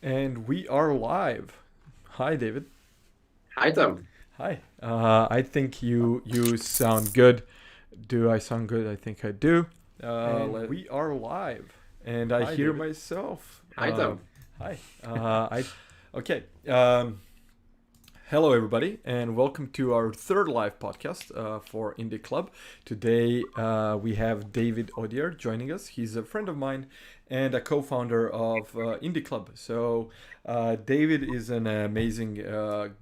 And we are live. Hi, David. Hi, Tom. Hi. I think you sound good. Do I sound good? I think I do. We are live, and I Hi, hear David. myself. Hi, Tom. Hi. I okay. Hello, everybody, and welcome to our third live podcast for Indie Club. Today we have David Odier joining us. He's a friend of mine and a co-founder of Indie Club. So David is an amazing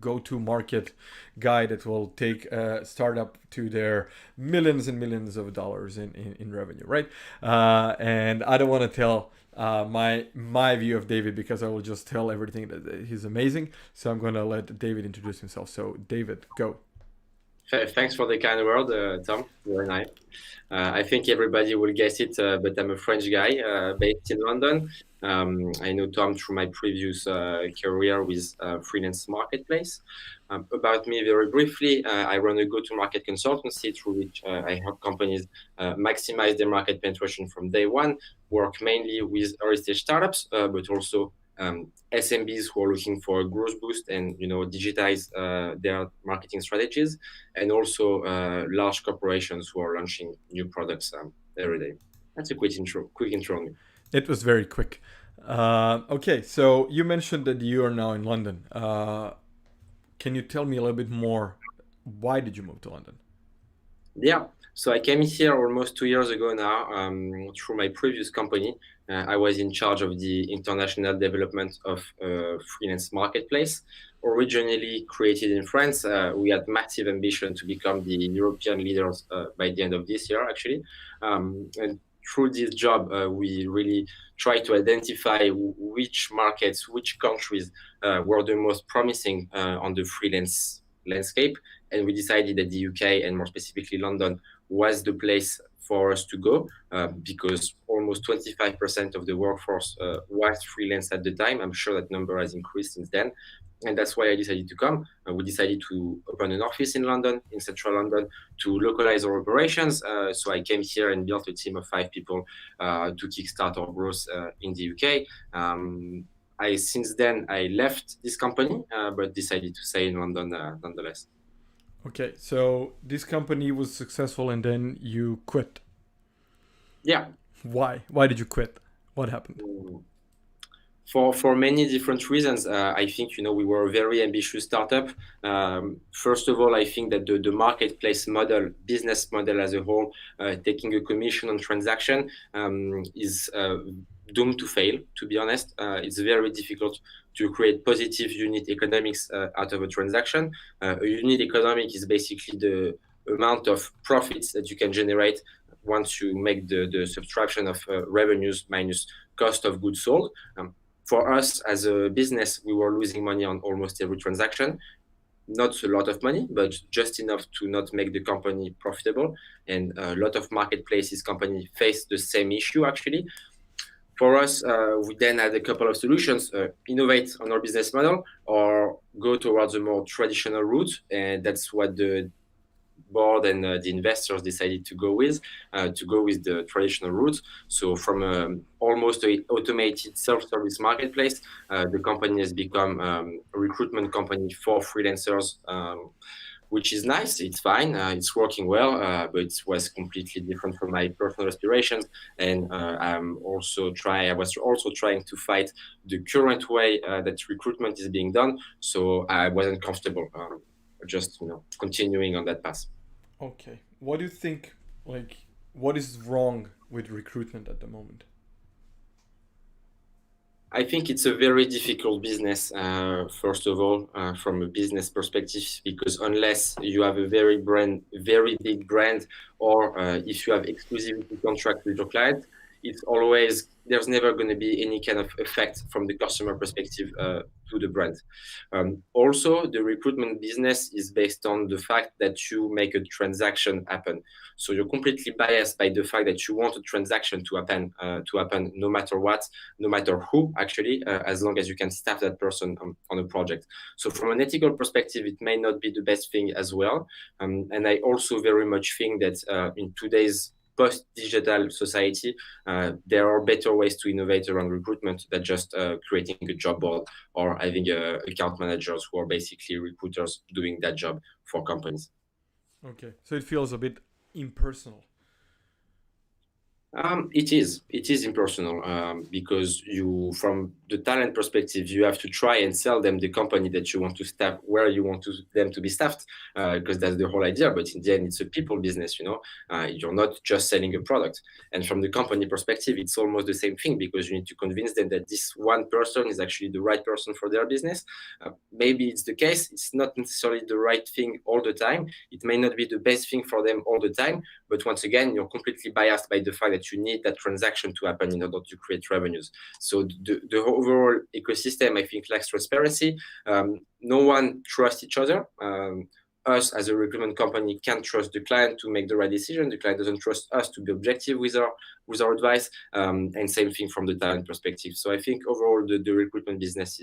go-to-market guy that will take a startup to their millions and millions of dollars in revenue, right? And I don't want to tell my view of David because I will just tell everything that he's amazing. So I'm going to let David introduce himself. So David, go. Thanks for the kind word, Tom. Very nice. I think everybody will guess it, but I'm a French guy based in London. I know Tom through my previous career with Freelance Marketplace. About me, very briefly, I run a go-to-market consultancy through which I help companies maximize their market penetration from day one, work mainly with early-stage startups, but also SMBs who are looking for a growth boost and digitize their marketing strategies, and also large corporations who are launching new products every day. That's a quick intro. Quick intro on me. It was very quick. Okay, so you mentioned that you are now in London. Can you tell me a little bit more? Why did you move to London? Yeah. So I came here almost 2 years ago now through my previous company. I was in charge of the international development of freelance marketplace. Originally created in France, we had massive ambition to become the European leaders by the end of this year, actually. And through this job, we really try to identify which markets, which countries were the most promising on the freelance landscape. And we decided that the UK, and more specifically London, was the place for us to go because almost 25% of the workforce was freelance at the time. I'm sure that number has increased since then. And that's why I decided to come. We decided to open an office in London, in central London, to localize our operations. So I came here and built a team of 5 people to kickstart our growth in the UK. Since then, I left this company, but decided to stay in London nonetheless. Okay, so this company was successful and then you quit. Yeah. Why? Why did you quit? What happened? Mm. For many different reasons. I think we were a very ambitious startup. First of all, I think that the marketplace model, business model as a whole, taking a commission on transaction is doomed to fail. To be honest, it's very difficult to create positive unit economics out of a transaction. A unit economic is basically the amount of profits that you can generate once you make the subtraction of revenues minus cost of goods sold. For us as a business, we were losing money on almost every transaction. Not a lot of money, but just enough to not make the company profitable. And a lot of marketplaces companies face the same issue actually. For us, we then had a couple of solutions: innovate on our business model or go towards a more traditional route. And that's what the board and the investors decided to go with the traditional route. So from almost an automated self-service marketplace, the company has become a recruitment company for freelancers, which is nice. It's fine. It's working well, but it was completely different from my personal aspirations. And I was also trying to fight the current way that recruitment is being done. So I wasn't comfortable just continuing on that path. Okay. What do you think, like, what is wrong with recruitment at the moment? I think it's a very difficult business, first of all, from a business perspective, because unless you have a very big brand, or if you have exclusivity contract with your client, there's never going to be any kind of effect from the customer perspective to the brand. Also, the recruitment business is based on the fact that you make a transaction happen. So you're completely biased by the fact that you want a transaction to happen no matter what, no matter who, actually, as long as you can staff that person on a project. So from an ethical perspective, it may not be the best thing as well. And I also very much think that in today's post-digital society, there are better ways to innovate around recruitment than just creating a job board or having account managers who are basically recruiters doing that job for companies. Okay, so it feels a bit impersonal. It is impersonal because from the talent perspective, you have to try and sell them the company that you want to staff, where you want them to be staffed, because that's the whole idea. But in the end, it's a people business, you're not just selling a product. And from the company perspective, it's almost the same thing because you need to convince them that this one person is actually the right person for their business. Maybe it's the case. It's not necessarily the right thing all the time. It may not be the best thing for them all the time. But once again, you're completely biased by the fact that you need that transaction to happen in order to create revenues. So the overall ecosystem, I think, lacks transparency. No one trusts each other. Us as a recruitment company can't trust the client to make the right decision. The client doesn't trust us to be objective with our advice. And same thing from the talent perspective. So I think overall the recruitment business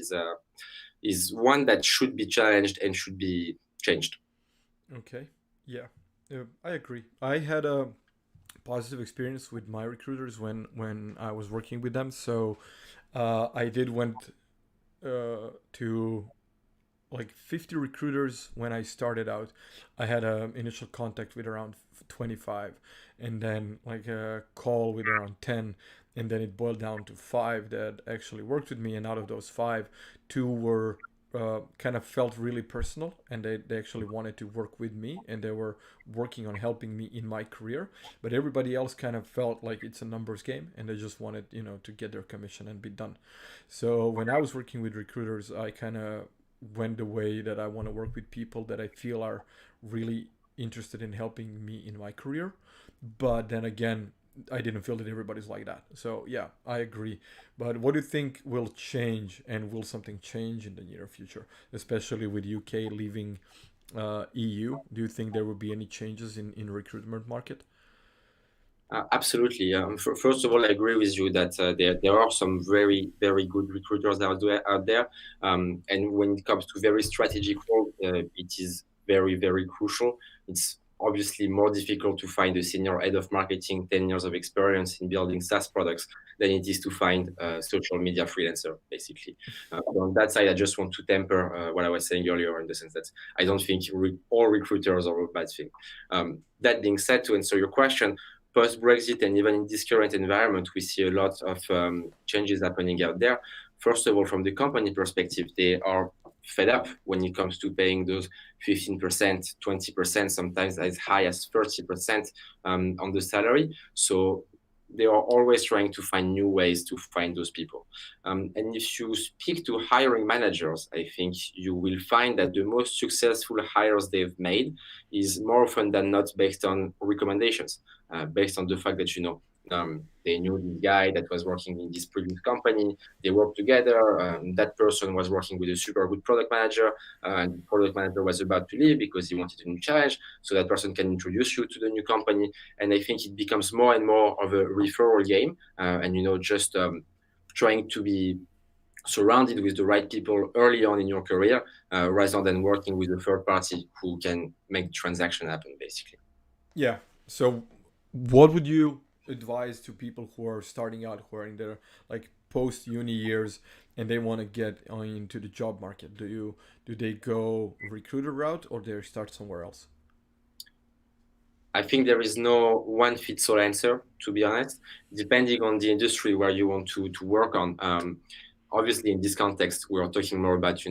is one that should be challenged and should be changed. Okay, yeah, I agree. I had a positive experience with my recruiters when I was working with them. So I did went to like 50 recruiters when I started out. I had an initial contact with around 25, and then like a call with around 10, and then it boiled down to five that actually worked with me. And out of those five, two were kind of felt really personal, and they actually wanted to work with me, and they were working on helping me in my career. But everybody else kind of felt like it's a numbers game, and they just wanted to get their commission and be done. So when I was working with recruiters, I kind of went the way that I want to work with people that I feel are really interested in helping me in my career. But then again, I didn't feel that everybody's like that. So yeah, I agree. But what do you think will change, and will something change in the near future, especially with UK leaving EU? Do you think there will be any changes in recruitment market? Absolutely. First of all, I agree with you that there are some very, very good recruiters out there. And when it comes to very strategic role, it is very, very crucial. It's obviously more difficult to find a senior head of marketing, 10 years of experience in building SaaS products than it is to find a social media freelancer, basically. On that side, I just want to temper what I was saying earlier in the sense that I don't think all recruiters are a bad thing. That being said, to answer your question, post-Brexit and even in this current environment, we see a lot of changes happening out there. First of all, from the company perspective, they are fed up when it comes to paying those 15%, 20%, sometimes as high as 30% on the salary. So they are always trying to find new ways to find those people. And if you speak to hiring managers, I think you will find that the most successful hires they've made is more often than not based on recommendations, based on the fact that, they knew this guy that was working in this previous company. They worked together. That person was working with a super good product manager, and the product manager was about to leave because he wanted a new challenge. So that person can introduce you to the new company. And I think it becomes more and more of a referral game. And just trying to be surrounded with the right people early on in your career, rather than working with a third party who can make the transaction happen, basically. Yeah. So what would you advise to people who are starting out, who are in their like post uni years, and they want to get into the job market? Do they go recruiter route, or they start somewhere else? I think there is no one fits all answer, to be honest, depending on the industry where you want to work on. Obviously, in this context, we are talking more about,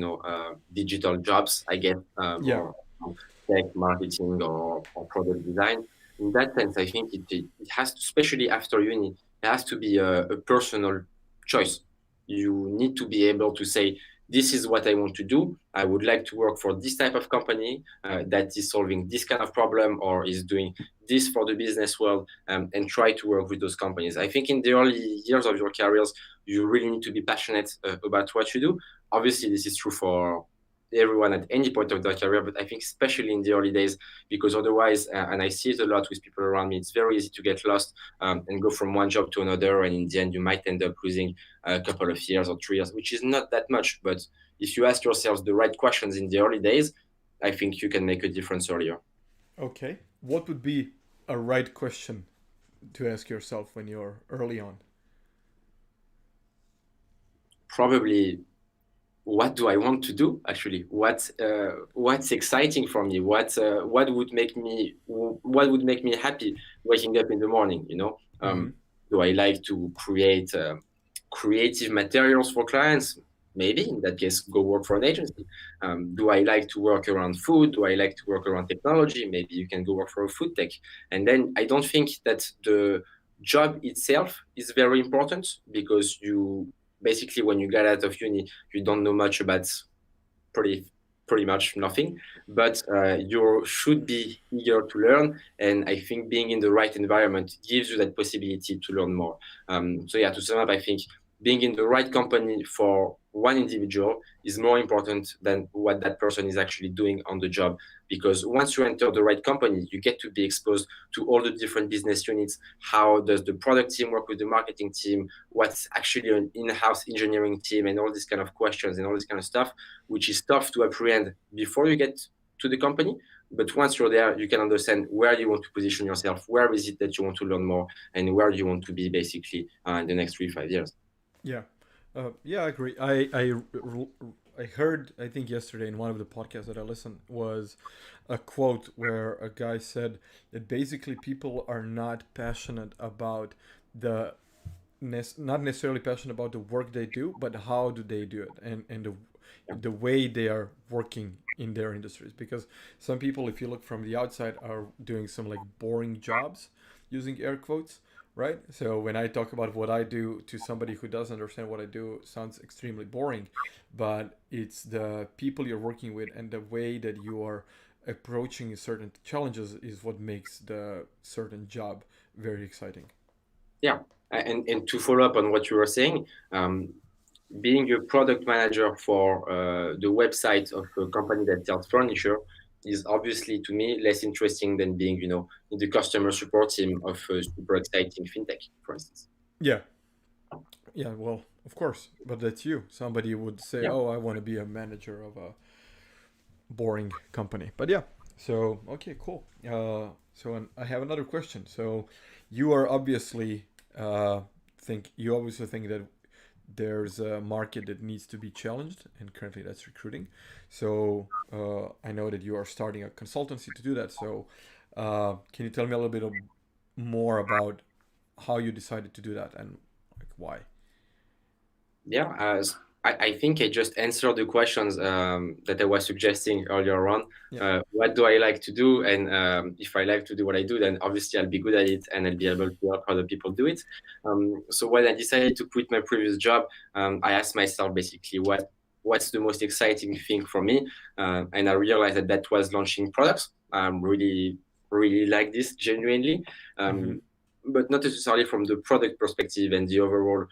digital jobs, I guess, Yeah. or tech marketing or product design. In that sense, I think it has to, especially after uni, it has to be a personal choice. You need to be able to say, this is what I want to do. I would like to work for this type of company that is solving this kind of problem or is doing this for the business world, and try to work with those companies. I think in the early years of your careers, you really need to be passionate about what you do. Obviously, this is true for everyone at any point of their career, but I think especially in the early days, because otherwise, and I see it a lot with people around me, it's very easy to get lost and go from one job to another, and in the end, you might end up losing a couple of years or 3 years, which is not that much. But if you ask yourselves the right questions in the early days, I think you can make a difference earlier. Okay. What would be a right question to ask yourself when you're early on? Probably, what do I want to do actually? What's exciting for me? What would make me happy waking up in the morning? Mm-hmm. Do I like to create creative materials for clients? Maybe in that case, go work for an agency. Do I like to work around food? Do I like to work around technology? Maybe you can go work for a food tech. And then I don't think that the job itself is very important, because you basically, when you get out of uni, you don't know much about pretty pretty much nothing, but you should be eager to learn, and I think being in the right environment gives you that possibility to learn more. So yeah, to sum up, I think being in the right company for one individual is more important than what that person is actually doing on the job, because once you enter the right company, you get to be exposed to all the different business units. How does the product team work with the marketing team? What's actually an in-house engineering team? And all these kind of questions and all this kind of stuff, which is tough to apprehend before you get to the company. But once you're there, you can understand where you want to position yourself, where is it that you want to learn more, and where you want to be basically in the next 3 5 years. Yeah, yeah, I agree. I heard, I think yesterday in one of the podcasts that I listened, was a quote where a guy said that basically people are not passionate about the not necessarily passionate about the work they do, but how do they do it, and the way they are working in their industries. Because some people, if you look from the outside, are doing some like boring jobs, using air quotes, right? So when I talk about what I do to somebody who doesn't understand what I do, it sounds extremely boring, but it's the people you're working with and the way that you are approaching certain challenges is what makes the certain job very exciting. Yeah, and to follow up on what you were saying, being a product manager for the website of a company that sells furniture is obviously, to me, less interesting than being, in the customer support team of a super exciting fintech, for instance. Yeah, yeah, well, of course, but that's you. Somebody would say, Yeah. "Oh, I want to be a manager of a boring company." But yeah, so okay, cool. I have another question. So you are obviously you obviously think that there's a market that needs to be challenged, and currently that's recruiting. So I know that you are starting a consultancy to do that. So can you tell me a little bit more about how you decided to do that and like why? Yeah, I think I just answered the questions that I was suggesting earlier on. Yeah. What do I like to do? And if I like to do what I do, then obviously I'll be good at it and I'll be able to help other people do it. So when I decided to quit my previous job, I asked myself basically what's the most exciting thing for me? And I realized that was launching products. Really, really like this genuinely. Mm-hmm. But not necessarily from the product perspective and the overall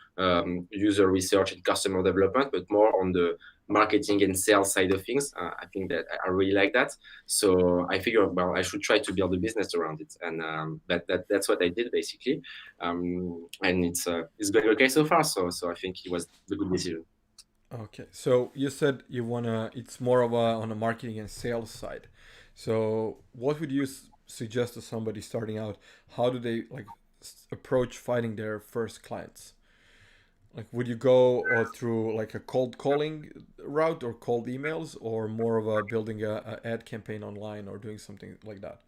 user research and customer development, but more on the marketing and sales side of things. I think that I really like that. So I figured, well, I should try to build a business around it, and that's what I did basically. And it's going okay so far. So I think it was a good decision. Okay, so you said you wanna. It's more of a on the marketing and sales side. So what would you suggest to somebody starting out? How do they like approach finding their first clients? Like, would you go through like a cold calling route or cold emails, or more of a building a ad campaign online or doing something like that?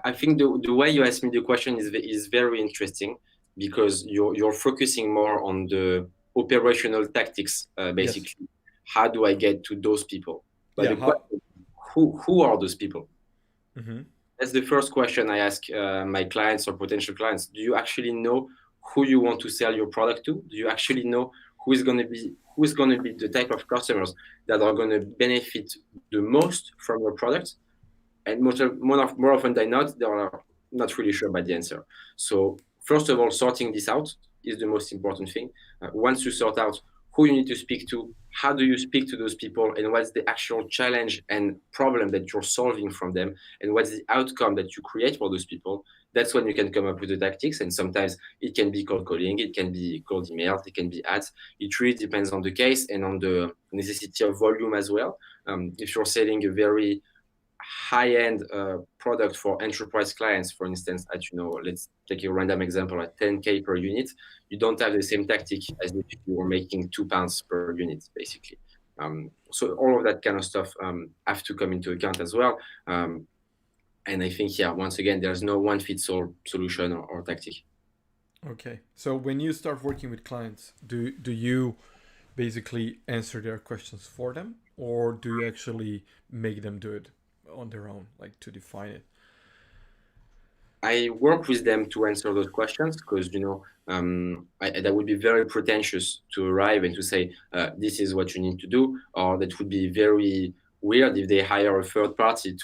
I think the way you asked me the question is very interesting, because you're focusing more on the operational tactics, Yes. basically. How do I get to those people? But Yeah. the How? question, who are those people? Mm-hmm. That's the first question I ask my clients or potential clients. Do you actually know who you want to sell your product to? Do you actually know who is going to be the type of customers that are going to benefit the most from your product? And more often than not, they are not really sure about the answer. So first of all, sorting this out is the most important thing. Once you sort out who you need to speak to, how do you speak to those people, and what's the actual challenge and problem that you're solving from them, and what's the outcome that you create for those people, that's when you can come up with the tactics. And sometimes it can be cold calling, it can be cold emails, it can be ads. It really depends on the case and on the necessity of volume as well. If you're selling a very high-end product for enterprise clients, for instance, at, let's take a random example at 10K per unit, you don't have the same tactic as if you were making £2 per unit, basically. So all of that kind of stuff have to come into account as well. And I think, once again, there's no one fits all solution or tactic. Okay. So when you start working with clients, do you basically answer their questions for them, or do you actually make them do it on their own, like to define it? I work with them to answer those questions because, that would be very pretentious to arrive and to say, this is what you need to do, or that would be very weird if they hire a third party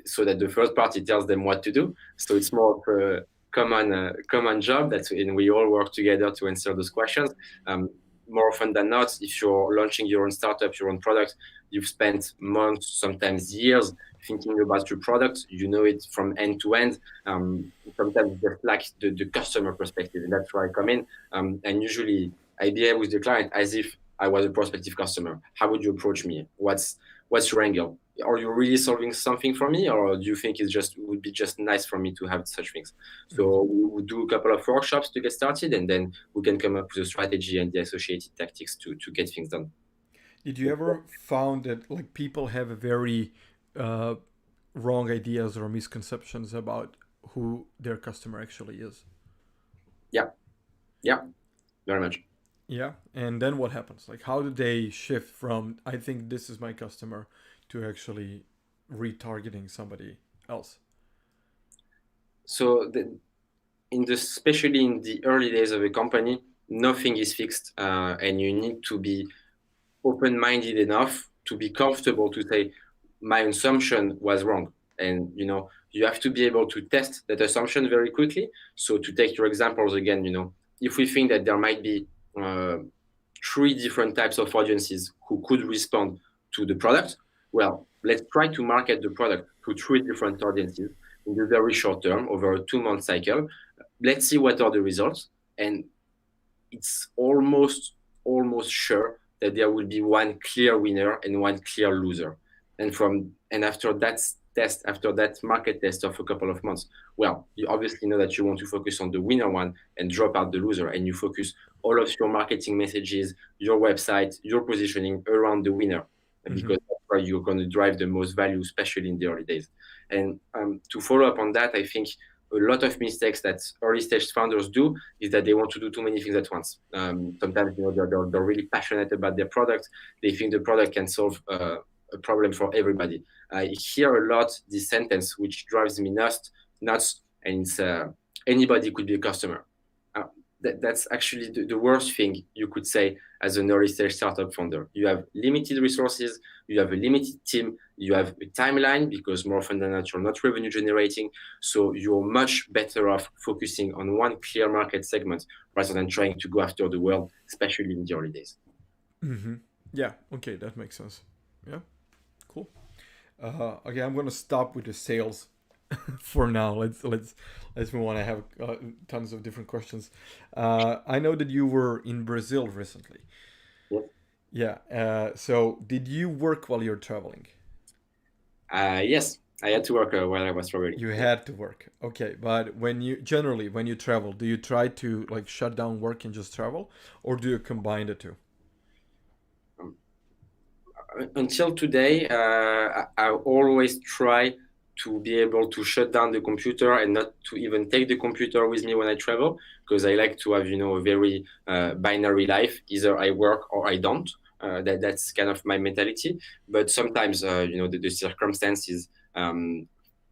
so that the third party tells them what to do. So it's more of a common job and we all work together to answer those questions. More often than not, if you're launching your own startup, your own product, you've spent months, sometimes years, thinking about your product. You know it from end to end. Sometimes just like the customer perspective, and that's where I come in. And usually I behave with the client as if I was a prospective customer. How would you approach me? What's your angle? Are you really solving something for me, or do you think it would be just nice for me to have such things? So we would do a couple of workshops to get started, and then we can come up with a strategy and the associated tactics to get things done. Did you ever found that like people have a very wrong ideas or misconceptions about who their customer actually is? Yeah, very much. Yeah. And then what happens? Like, how do they shift from, I think this is my customer, to actually retargeting somebody else? So especially in the early days of a company, nothing is fixed, and you need to be open-minded enough to be comfortable to say my assumption was wrong, and you have to be able to test that assumption very quickly. So to take your examples again, if we think that there might be 3 different types of audiences who could respond to the product, well, let's try to market the product to 3 different audiences in the very short term over a 2-month cycle. Let's see what are the results, and it's almost sure that there will be one clear winner and one clear loser. And after that market test of a couple of months, well, you obviously know that you want to focus on the winner one and drop out the loser, and you focus all of your marketing messages, your website, your positioning around the winner, because that's where you're going to drive the most value, especially in the early days. And to follow up on that, I think a lot of mistakes that early stage founders do is that they want to do too many things at once. Sometimes they're really passionate about their product. They think the product can solve a problem for everybody. I hear a lot this sentence, which drives me nuts, and it's anybody could be a customer. That's actually the worst thing you could say as an early stage startup founder. You have limited resources, you have a limited team, you have a timeline, because more often than not, you're not revenue generating. So you're much better off focusing on one clear market segment rather than trying to go after the world, especially in the early days. Yeah. Okay. That makes sense. Yeah. Cool. Okay. I'm going to stop with the sales for now. Let's move on. I have tons of different questions. I know that you were in Brazil recently. Yeah. So did you work while you're traveling? Yes, I had to work while I was traveling. You had to work. Okay. But when you travel, do you try to like shut down work and just travel, or do you combine the two? Until today, I always try to be able to shut down the computer and not to even take the computer with me when I travel, because I like to have, a very binary life. Either I work or I don't. That's kind of my mentality. But sometimes, the circumstances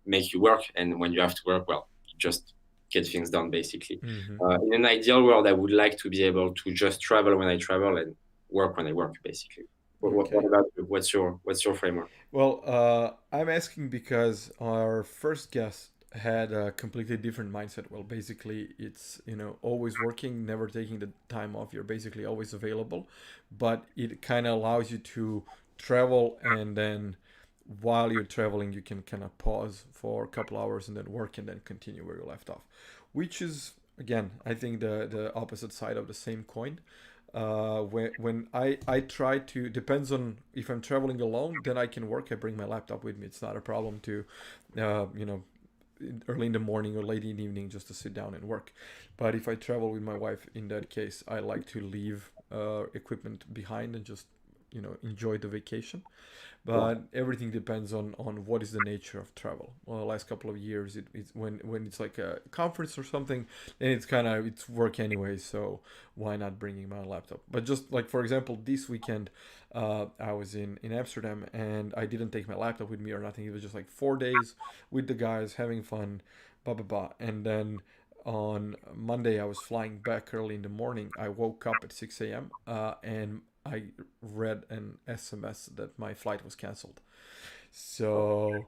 make you work, and when you have to work, well, you just get things done, basically. In an ideal world, I would like to be able to just travel when I travel and work when I work, basically. What about you? What's your framework? Well, I'm asking because our first guest had a completely different mindset. Well, basically, it's always working, never taking the time off. You're basically always available, but it kind of allows you to travel, and then while you're traveling, you can kind of pause for a couple hours and then work and then continue where you left off, which is again, I think the opposite side of the same coin. When I try to, depends on if I'm traveling alone, then I can work. I bring my laptop with me. It's not a problem to, you know, early in the morning or late in the evening just to sit down and work. But if I travel with my wife, in that case, I like to leave equipment behind and just, enjoy the vacation. Yeah. But everything depends on what is the nature of travel. Well, the last couple of years, it's when it's like a conference or something, then it's kind of it's work anyway. So why not bringing my laptop? But just like for example, this weekend, I was in Amsterdam and I didn't take my laptop with me or nothing. It was just like 4 days with the guys having fun, blah blah blah. And then on Monday, I was flying back early in the morning. I woke up at 6 a.m. And I read an SMS that my flight was canceled. So,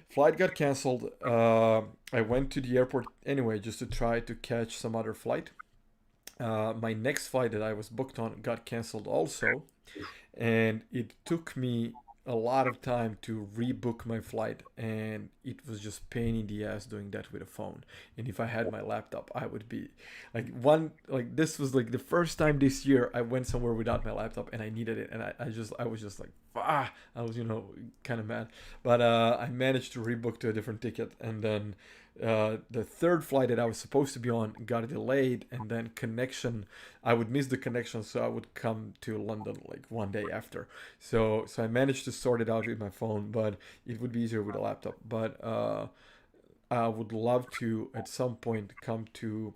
flight got canceled. I went to the airport anyway just to try to catch some other flight. My next flight that I was booked on got canceled also, and it took me a lot of time to rebook my flight, and it was just pain in the ass doing that with a phone. And if I had my laptop, I would be like this was like the first time this year I went somewhere without my laptop and I needed it, and I was just like I was kind of mad. But I managed to rebook to a different ticket, and then the third flight that I was supposed to be on got delayed, and then I would miss the connection, so I would come to London like one day after. So I managed to sort it out with my phone, but it would be easier with a laptop. But I would love to at some point come to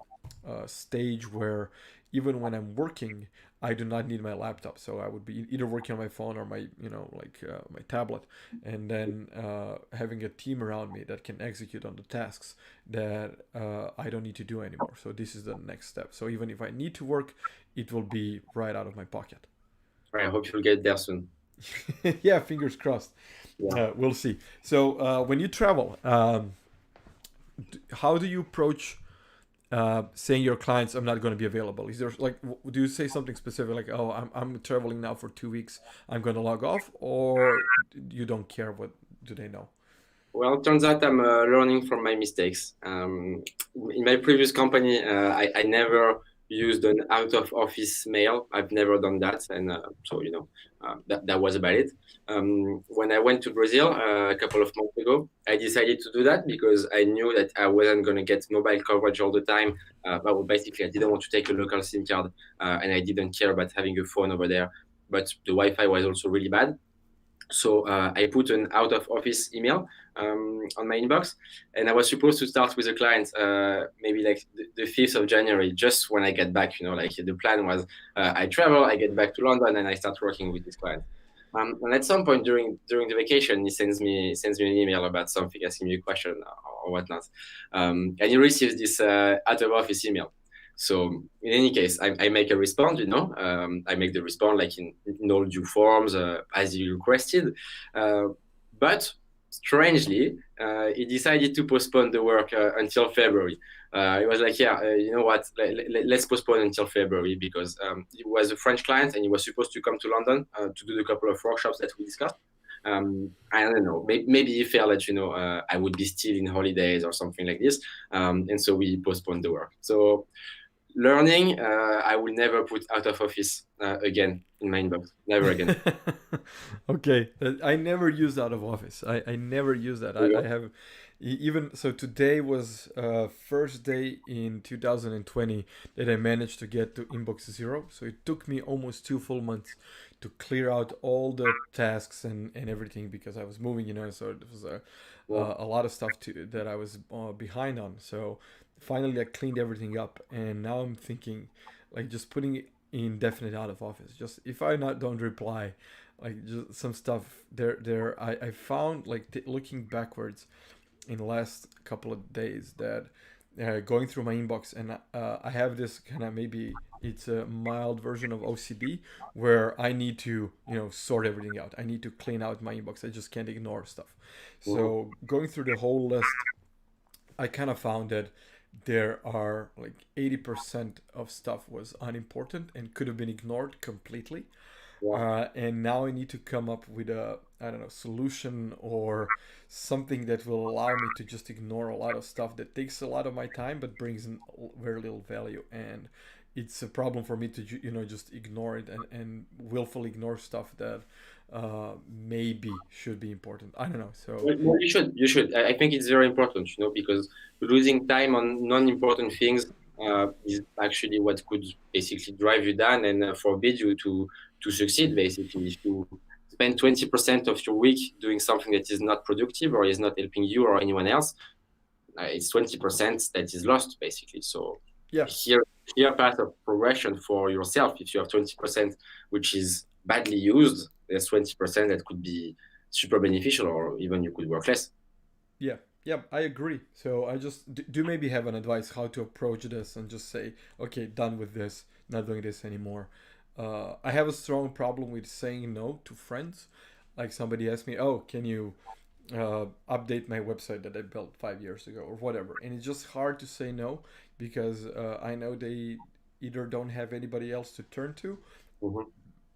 a stage where even when I'm working, I do not need my laptop. So I would be either working on my phone or my, my tablet, and then having a team around me that can execute on the tasks that I don't need to do anymore. So this is the next step. So even if I need to work, it will be right out of my pocket. I hope you'll get there soon. Yeah, fingers crossed. Yeah. We'll see. So when you travel, how do you approach saying your clients I'm not going to be available? Is there like do you say something specific like, oh, I'm traveling now for 2 weeks, I'm going to log off, or you don't care? What do they know? Well, it turns out I'm learning from my mistakes. In my previous company, I never used an out of office mail. I've never done that. And so, that was about it. When I went to Brazil a couple of months ago, I decided to do that because I knew that I wasn't going to get mobile coverage all the time. But basically, I didn't want to take a local SIM card and I didn't care about having a phone over there. But the Wi Fi was also really bad. So I put an out of office email on my inbox, and I was supposed to start with a client maybe like the 5th of January, just when I get back. Like the plan was I travel, I get back to London, and I start working with this client. And at some point during the vacation, he sends me an email about something, asking me a question or whatnot, and he receives this out of office email. So in any case, I make a response, I make the response like in all due forms as you requested. Uh, but strangely, he decided to postpone the work until February. It was like, yeah, you know what? Let's postpone until February because he was a French client and he was supposed to come to London to do the couple of workshops that we discussed. I don't know. Maybe he felt that I would be still in holidays or something like this, and so we postponed the work. So learning, I will never put out of office again in my inbox. Never again. Okay, I never use out of office. I never use that. I have even so today was first day in 2020 that I managed to get to inbox zero. So it took me almost 2 full months to clear out all the tasks and everything because I was moving, so it was Yeah. a lot of stuff that I was behind on. So finally I cleaned everything up, and now I'm thinking like just putting it indefinite out of office. Just if I not don't reply, like just some stuff I found like looking backwards in the last couple of days that going through my inbox, and I have this kind of, maybe it's a mild version of OCD where I need to sort everything out. I need to clean out my inbox. I just can't ignore stuff. Mhm. So going through the whole list, I kind of found that there are like 80% of stuff was unimportant and could have been ignored completely. Yeah. And now I need to come up with a, I don't know, solution or something that will allow me to just ignore a lot of stuff that takes a lot of my time but brings in very little value. And it's a problem for me to just ignore it and willfully ignore stuff that maybe should be important. I don't know. So Well, you should. I think it's very important, because losing time on non-important things is actually what could basically drive you down and forbid you to succeed. Basically, if you spend 20% of your week doing something that is not productive or is not helping you or anyone else, it's 20% that is lost, basically. So yeah, here path of progression for yourself. If you have 20% which is badly used, there's 20% that could be super beneficial, or even you could work less. yeah, yeah. I agree. So I just do maybe have an advice how to approach this and just say, okay, done with this, not doing this anymore. I have a strong problem with saying no to friends. Like somebody asked me, oh, can you update my website that I built 5 years ago or whatever. And it's just hard to say no because I know they either don't have anybody else to turn to, Mhm.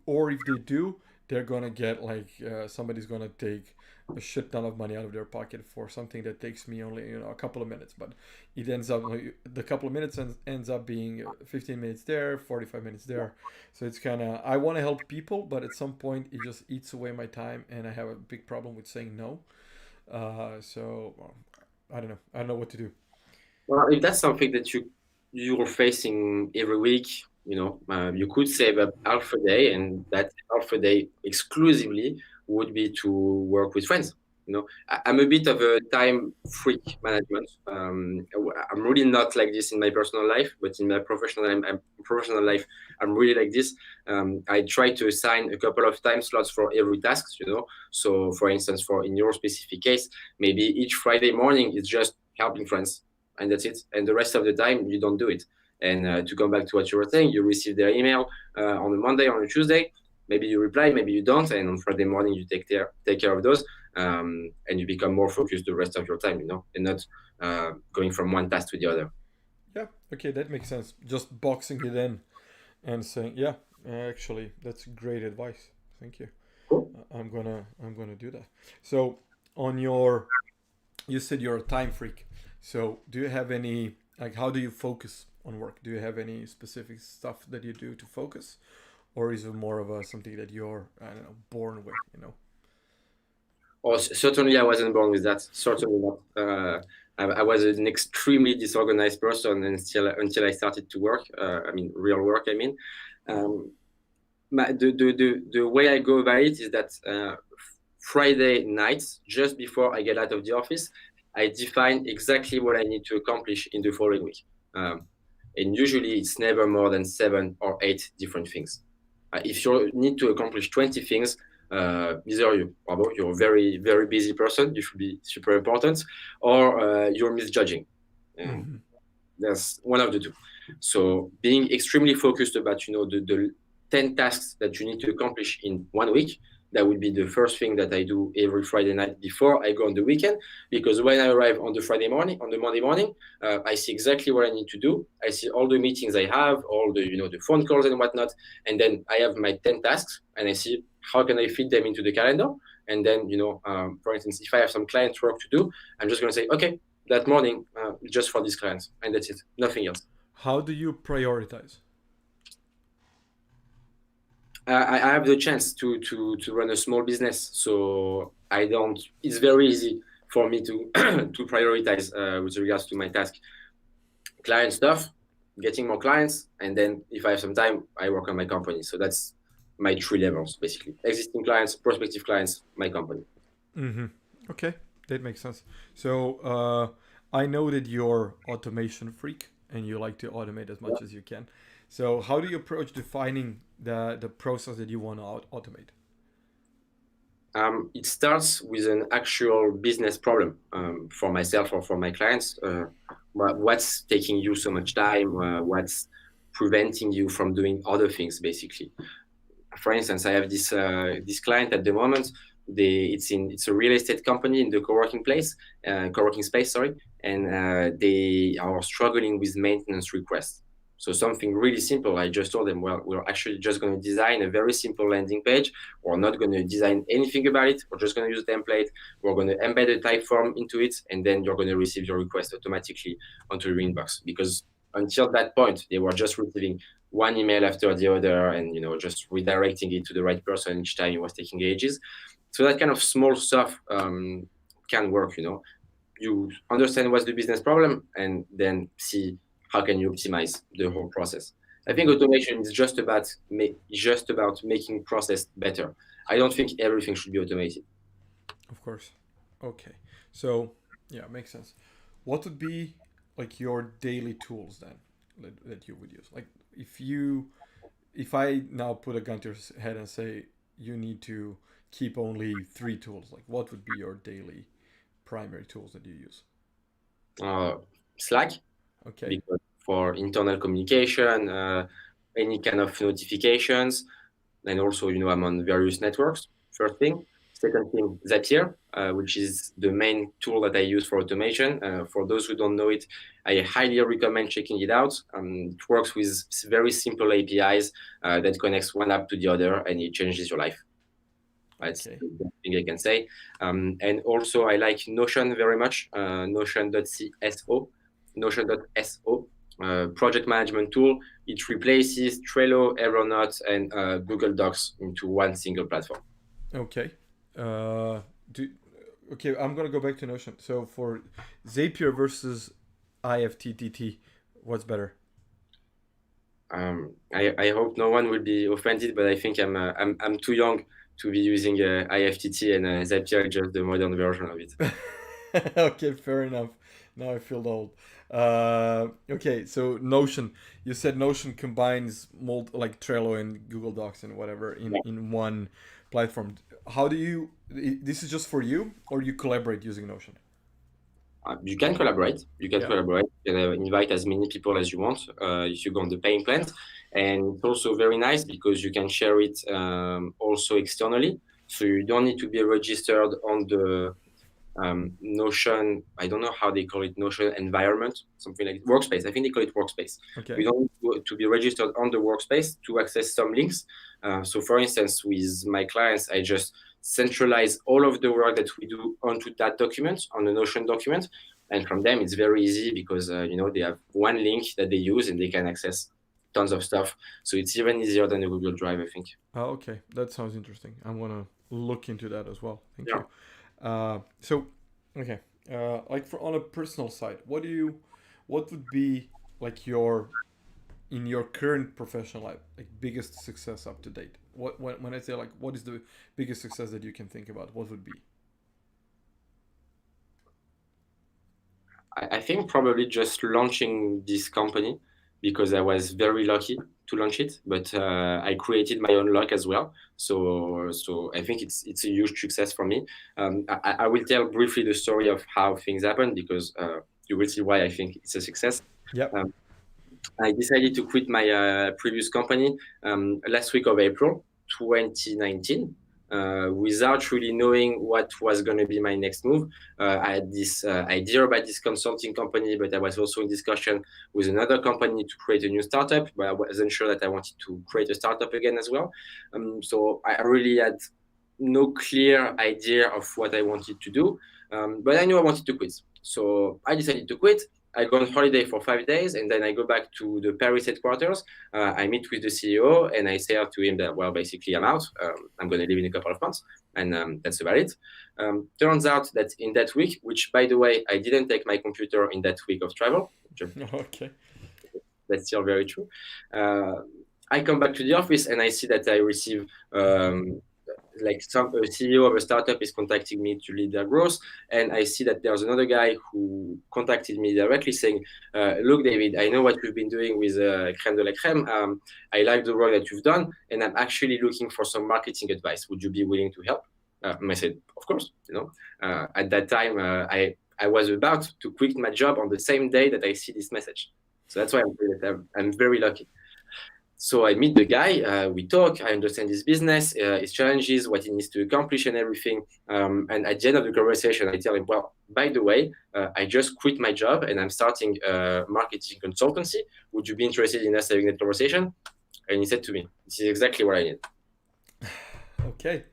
or if they do, they're gonna get like somebody's gonna take a shit ton of money out of their pocket for something that takes me only a couple of minutes, but it ends up the couple of minutes ends up being 15 minutes there, 45 minutes there. So it's kind of, I want to help people, but at some point it just eats away my time, and I have a big problem with saying no. So well, I don't know what to do. Well, if that's something that you're facing every week, you could save up half a day, and that half a day exclusively would be to work with friends. I'm a bit of a time freak management. I'm really not like this in my personal life, but in my professional life, I'm really like this. I try to assign a couple of time slots for every task. So, for instance, for in your specific case, maybe each Friday morning is just helping friends, and that's it. And the rest of the time, you don't do it. And to come back to what you were saying, you receive their email on a Monday, on a Tuesday. Maybe you reply, maybe you don't, and on Friday morning you take care of those, and you become more focused the rest of your time, and not going from one task to the other. Yeah, okay, that makes sense. Just boxing it in and saying, yeah, actually, that's great advice. Thank you. Cool. I'm gonna do that. So on your, you said you're a time freak. So do you have any, like, how do you focus on work? Do you have any specific stuff that you do to focus, or is it more of a something that you're, I don't know, born with? Oh, certainly I wasn't born with that. Certainly not. I was an extremely disorganized person until I started to work. I mean, real work. I mean, um, the way I go about it is that Friday nights, just before I get out of the office, I define exactly what I need to accomplish in the following week. And usually it's never more than 7 or 8 different things. If you need to accomplish 20 things, either you're a very, very busy person, you should be super important, or you're misjudging. Um, Mm-hmm. that's one of the two. So being extremely focused about the 10 tasks that you need to accomplish in one week, that would be the first thing that I do every Friday night before I go on the weekend. Because when I arrive on the Friday morning, on the Monday morning, I see exactly what I need to do. I see all the meetings I have, all the phone calls and whatnot, and then I have my 10 tasks, and I see how can I fit them into the calendar. And then for instance, if I have some client work to do, I'm just going to say, okay, that morning, just for these clients, and that's it, nothing else. How do you prioritize? I have the chance to run a small business, so I don't. It's very easy for me to to prioritize with regards to my task. Client stuff, getting more clients, and then if I have some time, I work on my company. So that's my 3 levels basically: existing clients, prospective clients, my company. Mm-hmm. Okay, that makes sense. So I know that you're automation freak and you like to automate as much as you can. So how do you approach defining the process that you want to automate? It starts with an actual business problem for myself or for my clients. What's taking you so much time? What's preventing you from doing other things, basically? For instance, I have this client at the moment. It's a real estate company in the co-working space, sorry, and they are struggling with maintenance requests. So something really simple. I just told them, well, we're actually just going to design a very simple landing page. We're not going to design anything about it. We're just going to use a template. We're going to embed a type form into it, and then you're going to receive your request automatically onto your inbox. Because until that point, they were just receiving one email after the other and, just redirecting it to the right person each time. It was taking ages. So that kind of small stuff can work, You understand what's the business problem and then see how can you optimize the whole process. I think automation is just about making process better. I don't think everything should be automated. Of course. Okay. So yeah, makes sense. What would be like your daily tools then that you would use? Like if I now put a gun to your head and say you need to keep only 3 tools, like what would be your daily primary tools that you use? Slack, Okay. because for internal communication, any kind of notifications, and also, I'm on various networks, first thing. Second thing, Zapier, which is the main tool that I use for automation. For those who don't know it, I highly recommend checking it out. It works with very simple APIs that connects one app to the other, and it changes your life. That's Okay. the thing I can say. And also, I like Notion very much. Notion.so, project management tool. It replaces Trello, Evernote, and Google Docs into one single platform. Okay. Okay, I'm gonna go back to Notion. So for Zapier versus IFTTT, what's better? I hope no one will be offended, but I think I'm too young to be using IFTT, and Zapier is just the modern version of it. Okay, fair enough. Now I feel old. Okay, so Notion. You said Notion combines like Trello and Google Docs and whatever in one platform. How do you? This is just for you, or you collaborate using Notion? You can collaborate. You can collaborate. You can invite as many people as you want if you go on the paying plans. And it's also very nice because you can share it also externally. So you don't need to be registered on the Notion. I don't know how they call it, Notion environment, something like workspace. I think they call it workspace. Okay. You don't need to be registered on the workspace to access some links. So for instance, with my clients, I just centralize all of the work that we do onto that document, on the Notion document. And from them, it's very easy because, they have one link that they use and they can access tons of stuff. So it's even easier than the Google Drive, I think. Oh, okay. That sounds interesting. I'm gonna look into that as well. Thank Yeah. you. So, okay. Like on a personal side, what would be like in your current professional life, like biggest success up to date? When I say like, what is the biggest success that you can think about? What would be? I think probably just launching this company because I was very lucky to launch it, but I created my own luck as well. So I think it's a huge success for me. I will tell briefly the story of how things happened because you will see why I think it's a success. Yep. I decided to quit my previous company last week of April 2019. Without really knowing what was going to be my next move. I had this idea about this consulting company, but I was also in discussion with another company to create a new startup, but I wasn't sure that I wanted to create a startup again as well. So I really had no clear idea of what I wanted to do, but I knew I wanted to quit. So I decided to quit. I go on holiday for 5 days, and then I go back to the Paris headquarters. I meet with the CEO, and I say to him that, well, basically, I'm out. I'm going to leave in a couple of months, and that's about it. Turns out that in that week, which, by the way, I didn't take my computer in that week of travel. Okay. That's still very true. I come back to the office, and I see that I receive like a CEO of a startup is contacting me to lead their growth. And I see that there's another guy who contacted me directly saying, look, David, I know what you've been doing with Crème de la Crème. I like the work that you've done, and I'm actually looking for some marketing advice. Would you be willing to help? And I said, of course. At that time, I was about to quit my job on the same day that I see this message. So that's why I'm very lucky. So I meet the guy, we talk, I understand his business, his challenges, what he needs to accomplish and everything. And at the end of the conversation, I tell him, well, by the way, I just quit my job and I'm starting a marketing consultancy. Would you be interested in us having that conversation? And he said to me, this is exactly what I need. Okay.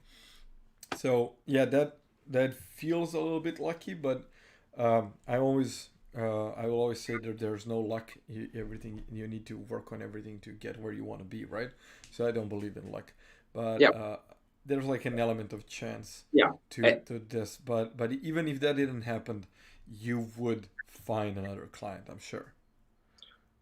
So yeah, that feels a little bit lucky, but I always I will always say that there's no luck. Everything you need to work on everything to get where you want to be, right? So I don't believe in luck, but Yeah, there's like an element of chance yeah. to this. But even if that didn't happen, you would find another client, I'm sure.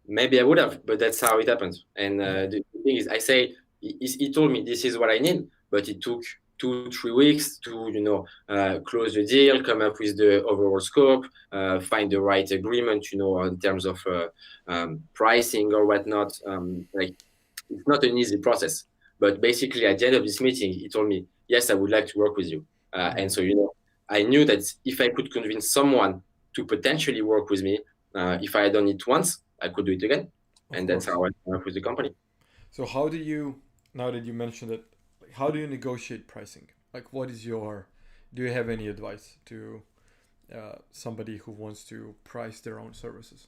Maybe I would have, but that's how it happened. And Yeah, the thing is, I say he told me this is what I need, but it took 2 3 weeks to close the deal, come up with the overall scope, find the right agreement, in terms of pricing or whatnot. Like it's not an easy process. But basically, at the end of this meeting, he told me, "Yes, I would like to work with you." And hmm, so I knew that if I could convince someone to potentially work with me, if I had done it once, I could do it again, of and that's course. how I work with the company. So how do you, now that you mentioned it, like, how do you negotiate pricing? Like, what is your, do you have any advice to somebody who wants to price their own services?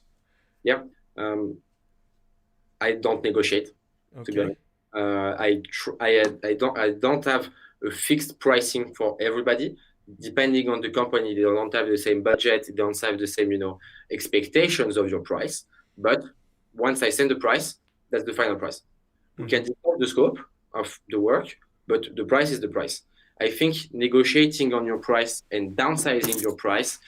Yeah, um, I don't negotiate, to be Okay. honest. I don't have a fixed pricing for everybody. Depending on the company, they don't have the same budget, they don't have the same expectations of your price. But once I send the price, that's the final price. We can Mm-hmm. discuss the scope of the work, but the price is the price. I think negotiating on your price and downsizing your price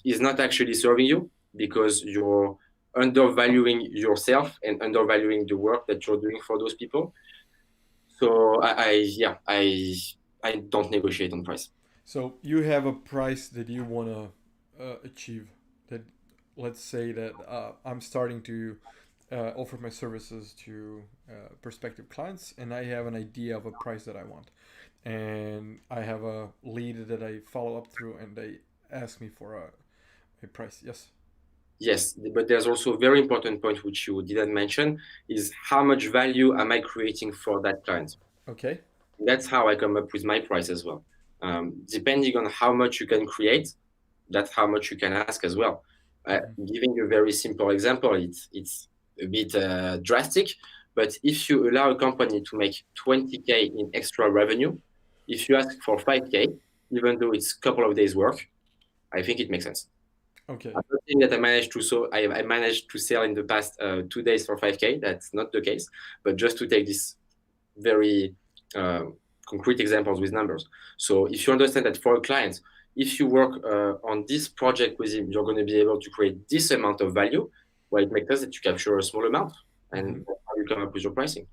is not actually serving you because you're undervaluing yourself and undervaluing the work that you're doing for those people. So yeah, I don't negotiate on price. So you have a price that you want to achieve. That, let's say that I'm starting to offer my services to prospective clients, and I have an idea of a price that I want, and I have a lead that I follow up through, and they ask me for a price. Yes. Yes, but there's also a very important point which you didn't mention is how much value am I creating for that client? Okay. That's how I come up with my price as well. Depending on how much you can create, that's how much you can ask as well. Mm-hmm. Giving a very simple example, it's a bit drastic, but if you allow a company to make 20K in extra revenue, if you ask for 5K, even though it's a couple of days work, I think it makes sense. Okay. I'm not saying that I managed to sell in the past 2 days for 5K. That's not the case, but just to take this very uh, concrete examples with numbers. So if you understand that for a client, if you work on this project with him, you're going to be able to create this amount of value. Well, it makes sense that you capture a small amount, and Mm-hmm. that's how you come up with your pricing.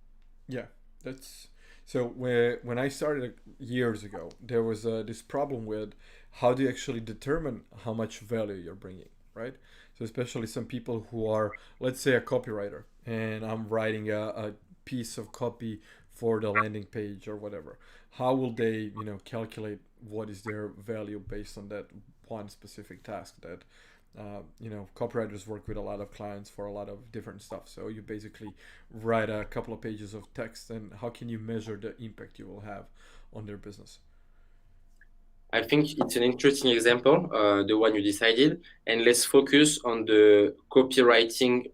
Yeah, that's so. When I started years ago, there was this problem with how do you actually determine how much value you're bringing, right? So especially some people who are, let's say, a copywriter, and I'm writing a piece of copy for the landing page or whatever. How will they, calculate what is their value based on that one specific task that copywriters work with a lot of clients for a lot of different stuff. So you basically write a couple of pages of text, and how can you measure the impact you will have on their business? I think it's an interesting example, the one you decided, and let's focus on the copywriting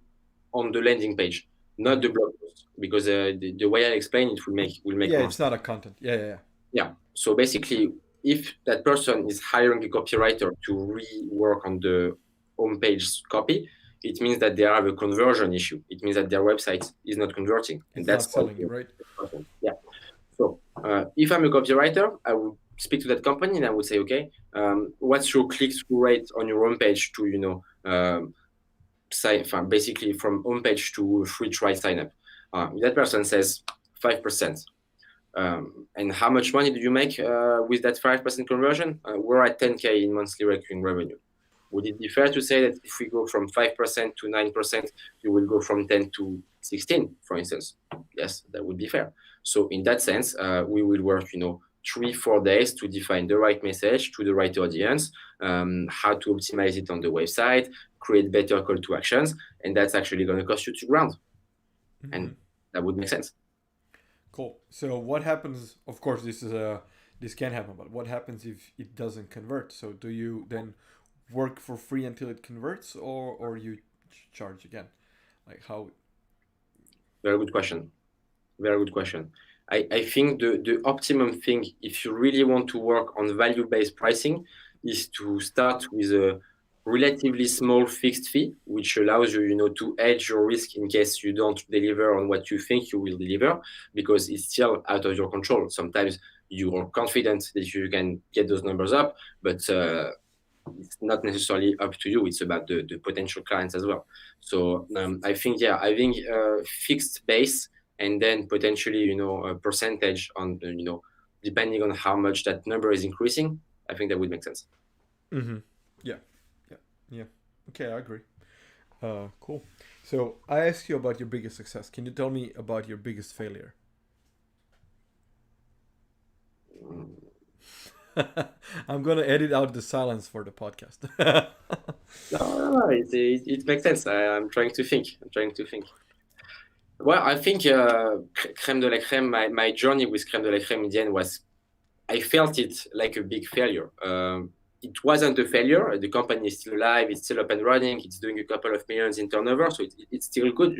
on the landing page, not Mm-hmm. the blog post, because the way I explain it will make Yeah, more it's sense. not a content. Yeah, yeah, yeah. Yeah. So basically, if that person is hiring a copywriter to rework on the homepage copy, it means that they have a conversion issue. It means that their website is not converting, and It's that's not why. selling you, right? Yeah. So if I'm a copywriter, I would speak to that company and I would say, okay, what's your click-through rate on your homepage to basically from homepage to free trial sign up? That person says 5%. And how much money do you make with that 5% conversion? We're at 10K in monthly recurring revenue. Would it be fair to say that if we go from 5% to 9%, you will go from 10 to 16, for instance? Yes, that would be fair. So in that sense, we will work, 3 4 days to define the right message to the right audience, how to optimize it on the website, create better call to actions, and that's actually going to cost you 2 grand, Mm-hmm. and that would make sense. Cool. So what happens? Of course, this can happen, but what happens if it doesn't convert? So do you then work for free until it converts, or you charge again? Like how? Very good question. Very good question. I think the optimum thing, if you really want to work on value-based pricing, is to start with a relatively small fixed fee, which allows you, to hedge your risk in case you don't deliver on what you think you will deliver, because it's still out of your control. Sometimes you are confident that you can get those numbers up, but it's not necessarily up to you. It's about the potential clients as well. So I think, yeah, having a fixed base and then potentially, a percentage on, depending on how much that number is increasing, I think that would make sense. Mm-hmm. Yeah. Yeah. Yeah. Okay, I agree. Cool. So I asked you about your biggest success. Can you tell me about your biggest failure? I'm gonna edit out the silence for the podcast. No, it makes sense. I'm trying to think. I'm trying to think. Well, I think crème de la crème, my journey with crème de la crème in the end was, I felt it like a big failure. It wasn't a failure. The company is still alive. It's still up and running. It's doing a couple of millions in turnover. So it's still good,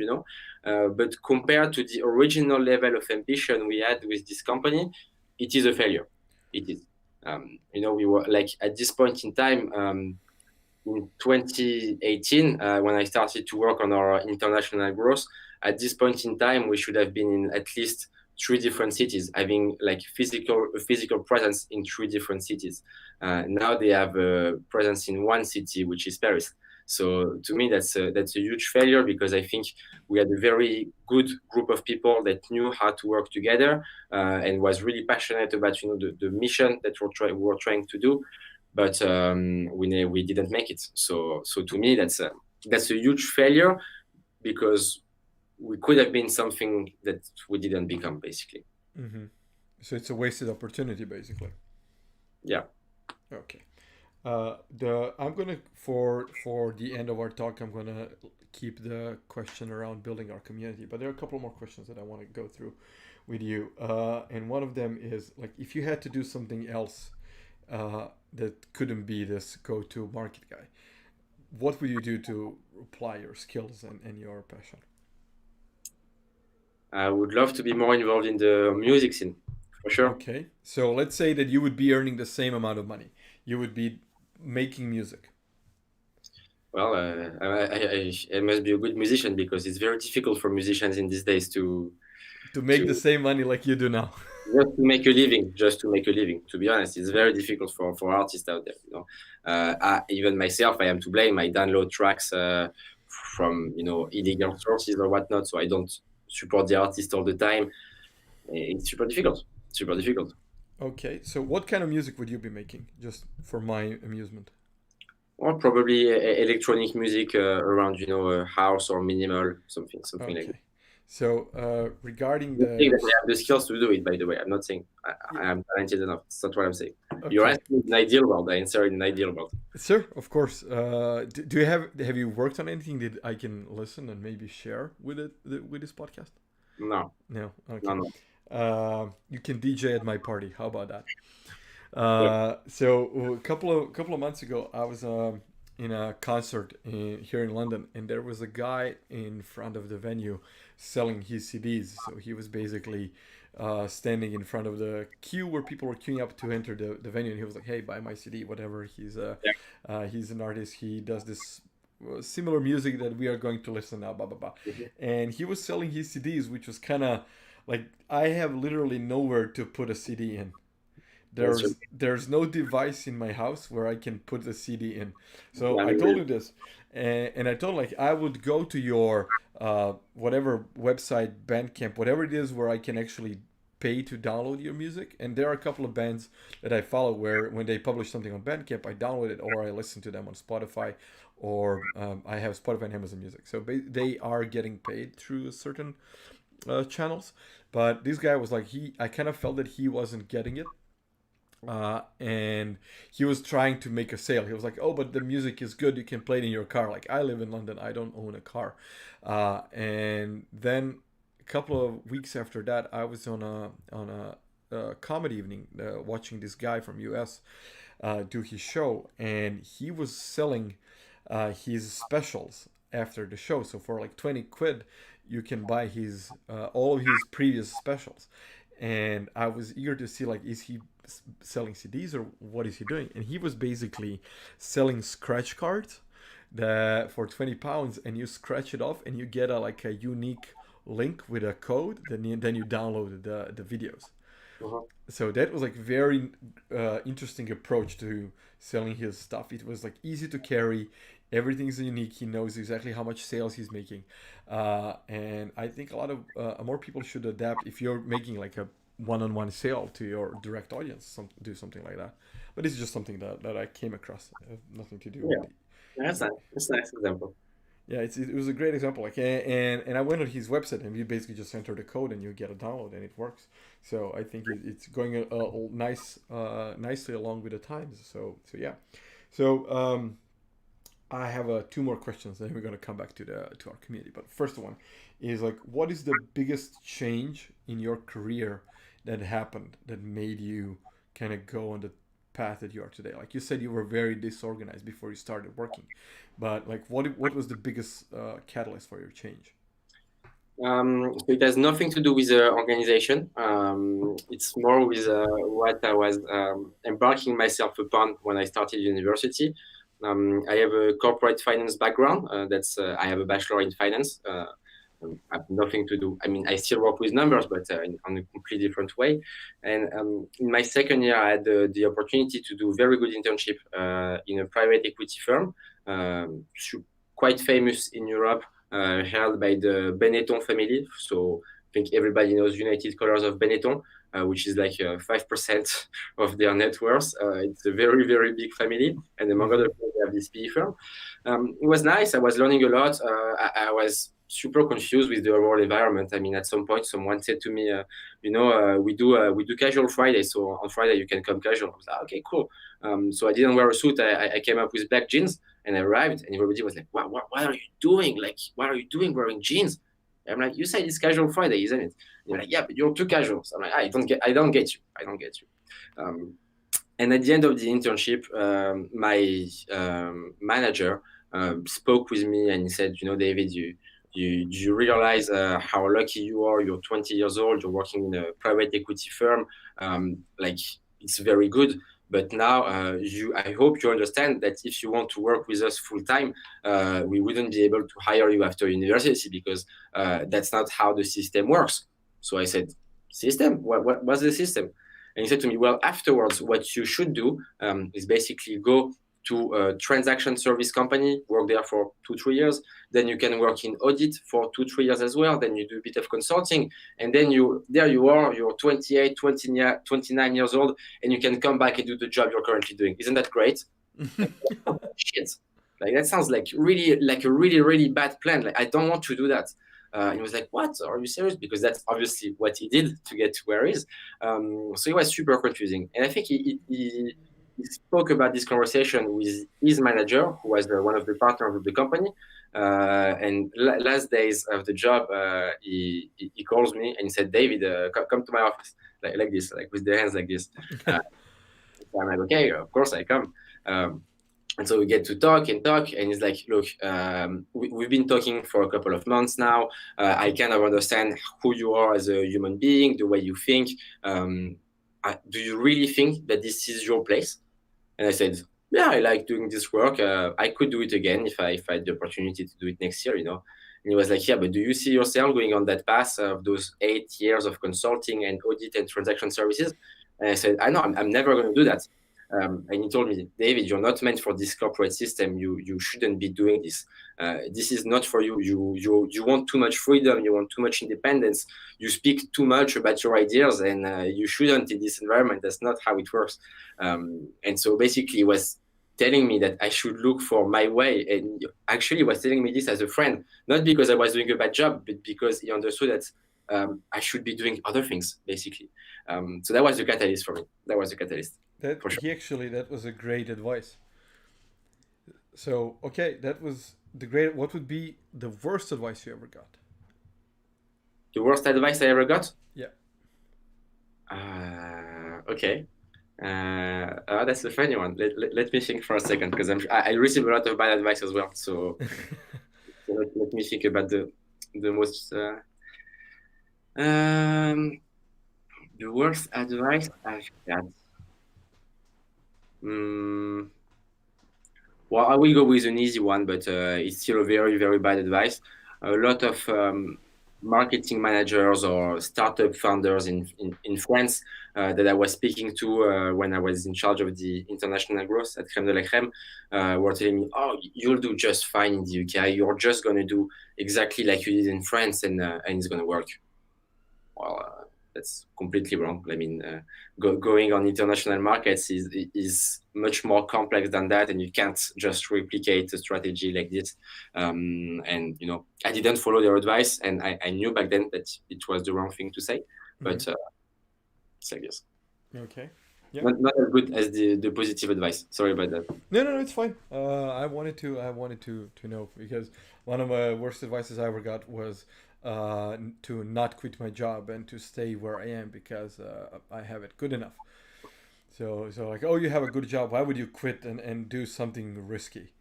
but compared to the original level of ambition we had with this company, it is a failure. It is. We were like at this point in time, in 2018, when I started to work on our international growth, at this point in time, we should have been in at least three different cities, having like physical presence in three different cities. Now they have a presence in one city, which is Paris. So to me, that's a huge failure, because I think we had a very good group of people that knew how to work together, and was really passionate about the mission that we were trying to do, but we didn't make it. So to me, that's a huge failure, because we could have been something that we didn't become, basically. Mm-hmm. So it's a wasted opportunity, basically. Yeah. Okay. The I'm gonna for the end of our talk, I'm gonna keep the question around building our community, but there are a couple more questions that I want to go through with you. And one of them is like, if you had to do something else that couldn't be this go-to market guy, what would you do to apply your skills and your passion? I would love to be more involved in the music scene, for sure. Okay, so let's say that you would be earning the same amount of money. You would be making music. Well, I must be a good musician, because it's very difficult for musicians in these days To make the to same money like you do now. just to make a living. Just to make a living. To be honest, it's very difficult for artists out there. Even myself, I am to blame. I download tracks from illegal sources or whatnot, so I don't support the artist all the time. It's super difficult. Super difficult. Okay, so what kind of music would you be making, just for my amusement? Or probably electronic music around house or minimal, something like that. Okay, so regarding I think the that I have the skills to do it. By the way, I'm not saying I am talented enough. That's not what I'm saying. You're okay, asking an ideal world. I answer in an ideal world. sir, of course. Do you have you worked on anything that I can listen and maybe share with with this podcast? No, No. no, Okay. no. You can DJ at my party. How about that? Yeah. So a couple of months ago, I was in a concert here in London, and there was a guy in front of the venue selling his CDs. So he was basically standing in front of the queue where people were queuing up to enter the venue, and he was like, "Hey, buy my CD, whatever." He's an artist. He does this similar music that we are going to listen now, blah blah blah. Mhm. And he was selling his CDs, which was kind of like, I have literally nowhere to put a CD in. That's true. There's no device in my house where I can put the CD in. So I I mean, told him this, and I told him, like, I would go to your whatever website, Bandcamp, whatever it is, where I can actually pay to download your music. And there are a couple of bands that I follow where when they publish something on Bandcamp, I download it or I listen to them on Spotify, or I have Spotify and Amazon Music. So they are getting paid through certain channels. But this guy was like, I kind of felt that he wasn't getting it, and he was trying to make a sale. He was like, "Oh, but the music is good. You can play it in your car." Like, I live in London. I don't own a car. And then a couple of weeks after that, I was on a comedy evening, watching this guy from US do his show, and he was selling his specials after the show. So for like 20 quid, you can buy his all of his previous specials. and I was eager to see like, is he selling CDs or what is he doing? And he was basically selling scratch cards that for £20, and you scratch it off and you get a like a unique link with a code. Then you download the videos. Uh-huh. So that was like very interesting approach to selling his stuff. It was like easy to carry. Everything's unique. He knows exactly how much sales he's making, and I think a lot of more people should adapt. If you're making like a one-on-one sale to your direct audience, do something like that. But it's just something that I came across. Nothing to do with Yeah, it. that's nice. That's a nice example. Yeah, it was a great example. Like, and I went on his website, and you basically just enter the code and you get a download, and it works. So I think it's going nicely along with the times. So yeah. So I have two more questions, and then we're gonna come back to our community. But first one is like, what is the biggest change in your career that happened that made you kind of go on the path that you are today? Like you said, you were very disorganized before you started working, but like, what was the biggest catalyst for your change? So it has nothing to do with the organization. It's more with what I was embarking myself upon when I started university. I have a corporate finance background. I have a bachelor in finance. I have nothing to do. I mean, I still work with numbers, but on a completely different way. And in my second year, I had the opportunity to do very good internship in a private equity firm, quite famous in Europe, held by the Benetton family. So I think everybody knows United Colors of Benetton, which is like 5% of their net worth. It's a very, very big family. And among other Mm-hmm. things, they have this PE firm. It was nice. I was learning a lot. I was super confused with the overall environment. I mean, at some point, someone said to me, we do casual Friday. So on Friday, you can come casual. I was like, okay, cool. So I didn't wear a suit. I came up with black jeans. And I arrived, and everybody was like, what are you doing? Like, what are you doing wearing jeans? I'm like, you said it's casual Friday, isn't it? And you're like, yeah, but you're too casual. So I'm like, I don't get you. I don't get you. And at the end of the internship, my manager spoke with me and he said, David, you realize how lucky you are. You're 20 years old. You're working in a private equity firm. Like, it's very good. But now, I hope you understand that if you want to work with us full time, we wouldn't be able to hire you after university because that's not how the system works. So I said, system? What's the system? And he said to me, well, afterwards, what you should do is basically go to a transaction service company, work there for 2-3 years. Then you can work in audit for 2-3 years as well. Then you do a bit of consulting. And then there you are, you're 28, 29 years old, and you can come back and do the job you're currently doing. Isn't that great? Shit. Like, that sounds like a really, really bad plan. Like, I don't want to do that. And he was like, what? Are you serious? Because that's obviously what he did to get to where he is. So it was super confusing. And I think he spoke about this conversation with his manager, who was one of the partners of the company. And last days of the job, he calls me and he said, David, come to my office, like this, like with the hands like this. So I'm like, okay, of course I come. And so we get to talk, and he's like, look, we've been talking for a couple of months now. I kind of understand who you are as a human being, the way you think. Do you really think that this is your place? And I said, yeah, I like doing this work. I could do it again if I had the opportunity to do it next year, And he was like, yeah, but do you see yourself going on that path of those 8 years of consulting and audit and transaction services? And I said, I know, I'm never going to do that. And he told me, David, you're not meant for this corporate system. You shouldn't be doing this. This is not for you. You want too much freedom. You want too much independence. You speak too much about your ideas, and you shouldn't in this environment. That's not how it works. And so basically, he was telling me that I should look for my way. And actually, he was telling me this as a friend, not because I was doing a bad job, but because he understood that I should be doing other things, basically. So that was the catalyst for me. That was the catalyst. For sure. That was a great advice. So okay, that was the great. What would be the worst advice you ever got? The worst advice I ever got? Yeah. Okay. That's a funny one. Let me think for a second, because I receive a lot of bad advice as well. So, let me think about the most. The worst advice I've had. Mm, well, I will go with an easy one, but it's still a very, very bad advice. A lot of marketing managers or startup founders in France that I was speaking to when I was in charge of the international growth at Crème de la Crème were telling me, "Oh, you'll do just fine in the UK. You're just going to do exactly like you did in France, and it's going to work." Well, that's completely wrong. I mean, going on international markets is much more complex than that, and you can't just replicate a strategy like this. And I didn't follow their advice, and I knew back then that it was the wrong thing to say, Mm-hmm. but it's like this. Okay. Yeah. Not as good as the positive advice. Sorry about that. No, it's fine. I wanted to know because one of my worst advices I ever got was to not quit my job and to stay where I am because I have it good enough. So like, oh, you have a good job. Why would you quit and do something risky?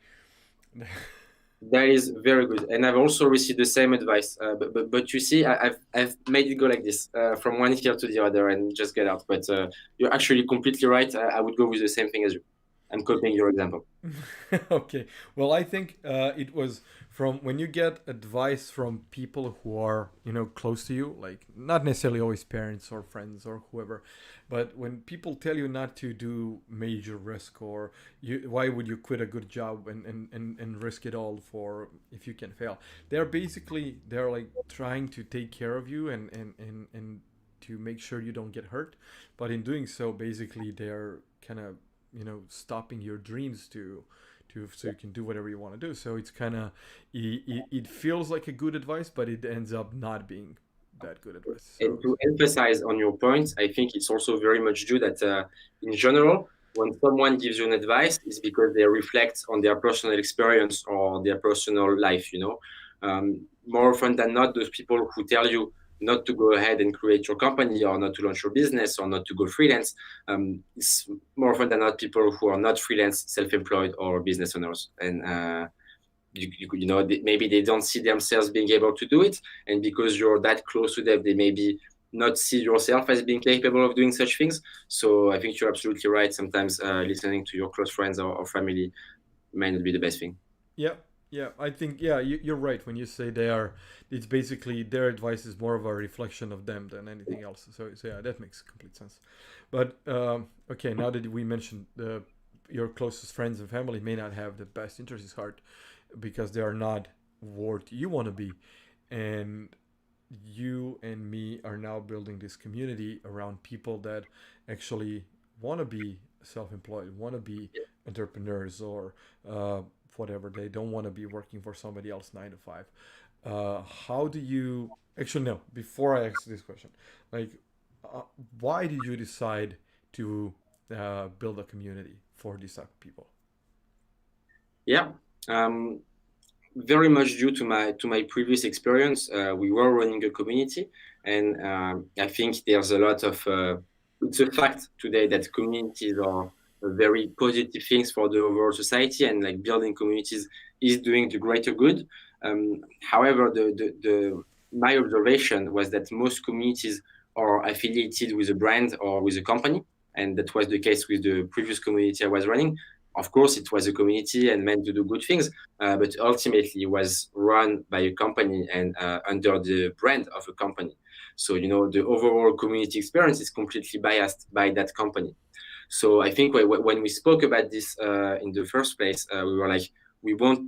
That is very good, and I've also received the same advice. But you see, I've made it go like this from one ear to the other and just get out. But you're actually completely right. I would go with the same thing as you. I'm copying your example. Okay. Well, I think it was from when you get advice from people who are, close to you, like not necessarily always parents or friends or whoever, but when people tell you not to do major risk or why would you quit a good job and risk it all for if you can fail? They're like trying to take care of you and to make sure you don't get hurt. But in doing so, basically they're kind of stopping your dreams to so you can do whatever you want to do. So it's kind of it feels like a good advice, but it ends up not being that good advice. And So to emphasize on your point, I think it's also very much due that in general, when someone gives you an advice, it's because they reflect on their personal experience or their personal life. More often than not, those people who tell you not to go ahead and create your company or not to launch your business or not to go freelance, it's more often than not people who are not freelance, self-employed, or business owners. And maybe they don't see themselves being able to do it, and because you're that close to them, they maybe not see yourself as being capable of doing such things. So I think you're absolutely right. Sometimes listening to your close friends or family may not be the best thing. yeah, yeah, I think you're right when you say they are. It's basically their advice is more of a reflection of them than anything else. So yeah, that makes complete sense. But okay, now that we mentioned your closest friends and family may not have the best interests at heart because they are not what you want to be, and you and me are now building this community around people that actually want to be self-employed, want to be entrepreneurs or whatever. They don't want to be working for somebody else 9 to 5. How do you actually no? Before I ask this question, like, uh, why did you decide to build a community for these type of people? Yeah. Um, Very much due to my previous experience. We were running a community, and I think there's a lot of. It's a fact today that communities are very positive things for the overall society, and like building communities is doing the greater good. However, the my observation was that most communities are affiliated with a brand or with a company, and that was the case with the previous community I was running. Of course, it was a community and meant to do good things, but ultimately was run by a company and under the brand of a company. So, the overall community experience is completely biased by that company. So I think when we spoke about this in the first place, we were like, we want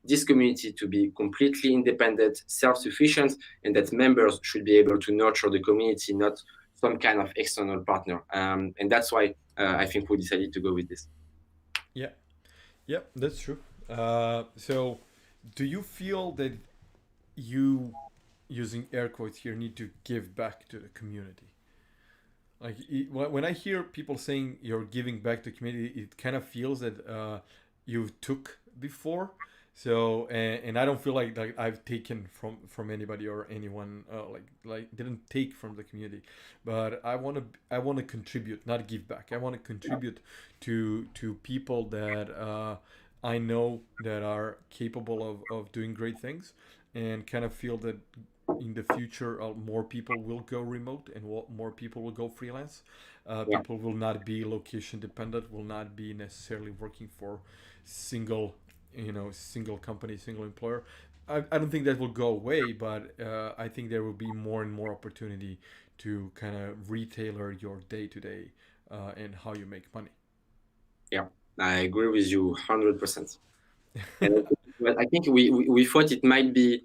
this community to be completely independent, self-sufficient, and that members should be able to nurture the community, not some kind of external partner. And that's why I think we decided to go with this. Yeah, yeah, that's true. So, do you feel that you, using air quotes here, need to give back to the community? Like when I hear people saying you're giving back to community, it kind of feels that you took before. So and I don't feel like I've taken from anybody or anyone like didn't take from the community, but I want to contribute, not give back. I want to contribute to people that I know that are capable of doing great things, and kind of feel that in the future more people will go remote and more people will go freelance. Yeah. People will not be location dependent, will not be necessarily working for single, single company, single employer. I don't think that will go away, but I think there will be more and more opportunity to kind of retailer your day to day and how you make money. Yeah, I agree with you 100%. And I think we thought it might be,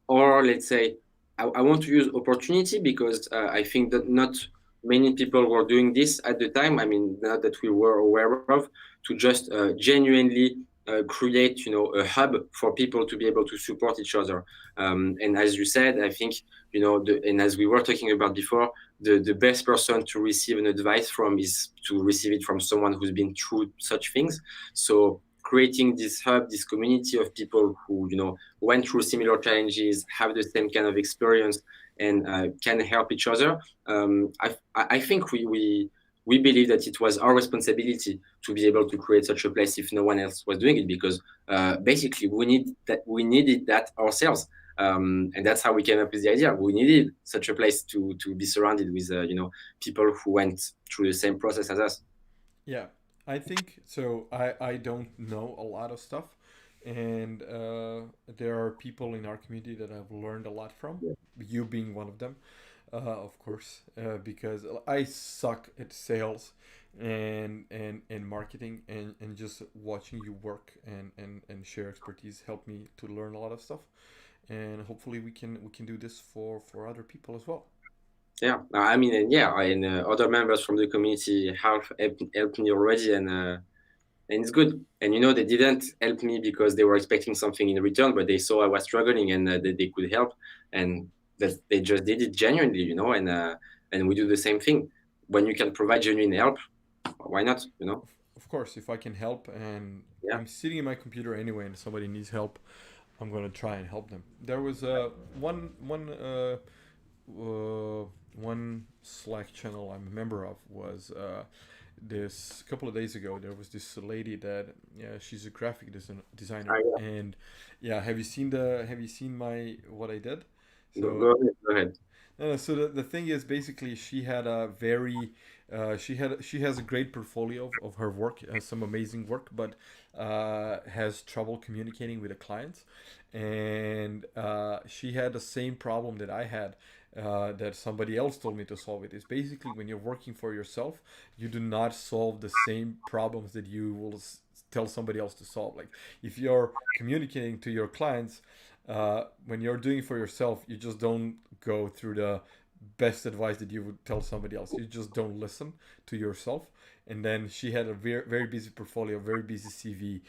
or let's say, I want to use opportunity because I think that not many people were doing this at the time. I mean, not that we were aware of, to just genuinely create, a hub for people to be able to support each other. And as you said, I think, and as we were talking about before, the best person to receive an advice from is to receive it from someone who's been through such things. So creating this hub, this community of people who, went through similar challenges, have the same kind of experience, and can help each other. I think we believe that it was our responsibility to be able to create such a place if no one else was doing it, because basically we needed that ourselves. And that's how we came up with the idea. We needed such a place to be surrounded with people who went through the same process as us. Yeah, I think so. I don't know a lot of stuff, and there are people in our community that I've learned a lot from. You being one of them, of course, because I suck at sales and marketing, and just watching you work and share expertise helped me to learn a lot of stuff, and hopefully we can do this for other people as well. Yeah, I mean, and yeah, and other members from the community have helped me already, and it's good. And they didn't help me because they were expecting something in return, but they saw I was struggling and that they could help, and that they just did it genuinely, and we do the same thing. When you can provide genuine help, why not? Of course, if I can help, and Yeah. I'm sitting in my computer anyway, and somebody needs help, I'm gonna try and help them. There was one Slack channel I'm a member of was this couple of days ago. There was this lady that, yeah, she's a graphic designer, Yeah. and yeah, have you seen my what I did? Go So ahead. Go ahead. so the thing is, basically, she had a very she has a great portfolio of her work, some amazing work, but has trouble communicating with the clients, and she had the same problem that I had. That somebody else told me to solve it is basically when you're working for yourself, you do not solve the same problems that you will tell somebody else to solve. Like if you're communicating to your clients, when you're doing it for yourself, you just don't go through the best advice that you would tell somebody else. You just don't listen to yourself. And then she had a very busy portfolio, very busy CV,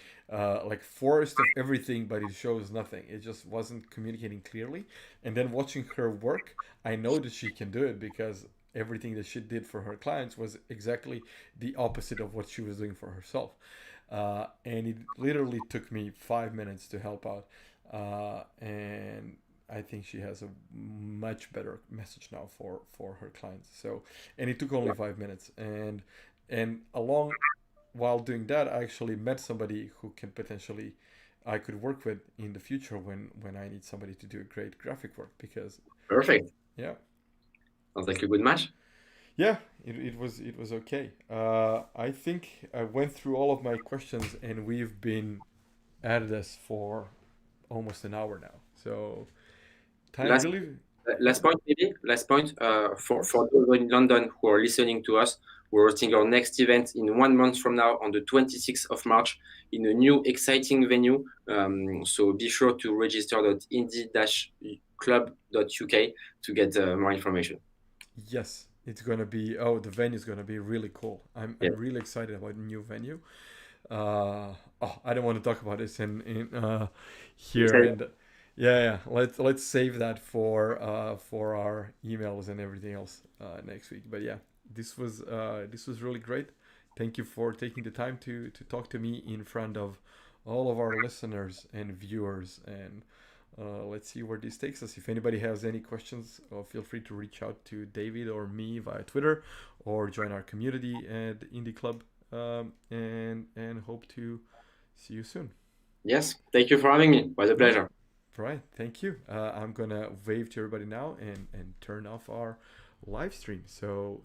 like forest of everything, but it shows nothing. It just wasn't communicating clearly. And then watching her work, I know that she can do it because everything that she did for her clients was exactly the opposite of what she was doing for herself. And it literally took me 5 minutes to help out. And I think she has a much better message now for her clients. So, and it took only 5 minutes, and along while doing that, I actually met somebody who can potentially I could work with in the future when I need somebody to do great graphic work because Perfect. yeah. Sounds like a good match. Yeah, it was okay. I think I went through all of my questions, and we've been at this for almost an hour now. So time Last really, yeah. last point, maybe. Last point. For those in London who are listening to us, we're hosting our next event in 1 month from now on the 26th of March in a new exciting venue. So be sure to register at indie-club.uk to get more information. Yes, it's gonna be. Oh, the venue is gonna be really cool. I'm Yeah. I'm really excited about the new venue. I don't want to talk about this in here, and yeah. Let's save that for our emails and everything else next week. But yeah, this was really great. Thank you for taking the time to talk to me in front of all of our listeners and viewers, and let's see where this takes us. If anybody has any questions, feel free to reach out to David or me via Twitter, or join our community at Indie Club. And hope to see you soon. Yes. Thank you for having me. It was a Yeah, pleasure. Right. Thank you. I'm gonna wave to everybody now and turn off our live stream. So